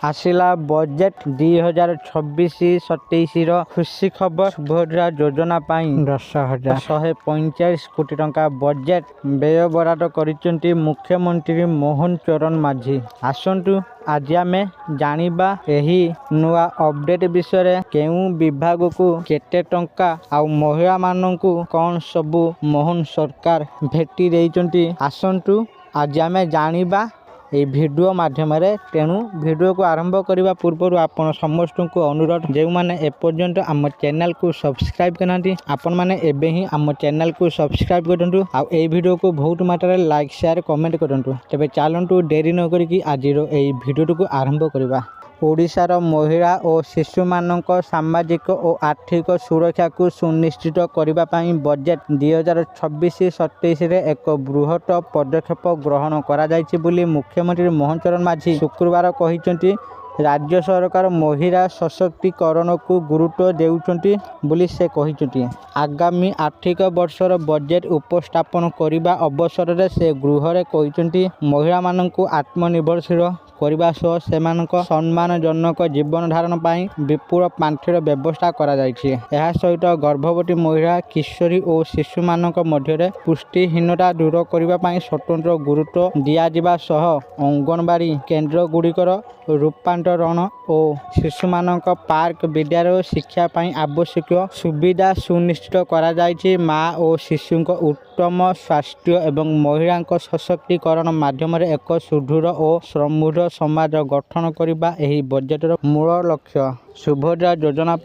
आसिला budget 2026-27 खुशी खबर। सुभद्रा योजना 10,145 कोटी टंका बजेट व्यय बराद करिसेंती मुख्यमंत्री मोहन चरण माझी। आसंतु आज आमे जानिबा एही नुआ अपडेट विषय केउ विभाग को केते टंका आउ महिला माननकु कौन सबु मोहन सरकार भेटी देइचंती। आसंतु आज आमे जानिबा ए वीडियो माध्यम तेणु वीडियो को आरंभ करने पूर्व आपण समस्त को अनुरोध जो मैंने एपर्यंत आम चैनल को सब्सक्राइब करना आपण मैंने एबे ही आम चैनल को सब्सक्राइब करूँ आउ ए वीडियो को बहुत मात्रा लाइक शेयर कमेंट करूँ। तेज चलतु डेरी न करी आज वीडियो को आरंभ करवा। ओडिशार महिला और शिशु मानक सामाजिक और आर्थिक सुरक्षा को सुनिश्चित करने बजेट 2026-27 एक बृहत पदक्षेप ग्रहण करा जायछि बोली मुख्यमंत्री मोहन चरण माझी शुक्रवार कहिसेंती। राज्य सरकार महिला सशक्तिकरण को गुरुत्व देउछंती बोली से कहिसेंती। आगामी आर्थिक वर्षर बजेट उपस्थापन करने अवसर में से गृह में कहिसेंती महिला मानक आत्मनिर्भरशील करने सह सेमानक सम्मानजनक जीवन धारण पाई विपुल पांठिर व्यवस्था करा जायछि। एहा सहित गर्भवती महिला किशोरी और शिशु मानक मध्य पुष्टिहीनता दूर करने पाई स्वतंत्र गुरुत्व दियाजिबा सह अंगनवाड़ी केन्द्र गुड़िकर रूपांतरण और शिशु मानक पार्क विद्यालय शिक्षा पाई आवश्यक सुविधा सुनिश्चित करा जायछि। माँ और शिशु उत्तम स्वास्थ्य एवं महिला सशक्तिकरण माध्यम एक सुदृढ़ और समृद्ध समाज गठन करने एही बजेटर मूल लक्ष्य। सुभद्रा योजना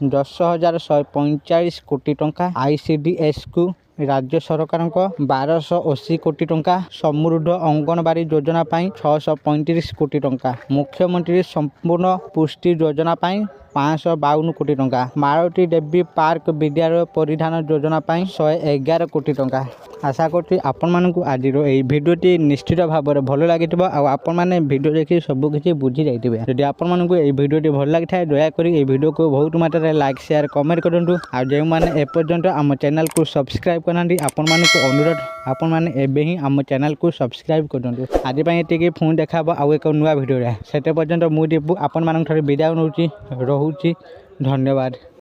10,145 कोटी टंका ICDS को राज्य सरकार 1280 कोटी टंका समृद्ध अंगनवाड़ी योजना 635 कोटी टंका मुख्यमंत्री संपूर्ण पुष्टि योजना 552 कोटी टंका मालती देवी पार्क विद्यालय परिधान योजना 111 कोटी टंका। आशा करती आपण मानक आज भिडियोटी निश्चित भाव में भल लगी आपण मैंने भिडियो देखिए सबकि बुझी जाइए। यदि आपण मानक भिडियोटी भल लगी था दयाकोरी ये भिडियो को बहुत मात्रा लाइक शेयर कमेंट करूँ। आ जो मैंने एपर्यंत आम चैनल को सब्सक्राइब करना आपण मानक अनुरोध आपण मैंने एबे ही आम चैनल को सब्सक्राइब करूँ। आज ये पुणी देखा आउ एक नुआ भिडियो से पर्यंत मुझे आपण मान विदाय नौची। धन्यवाद।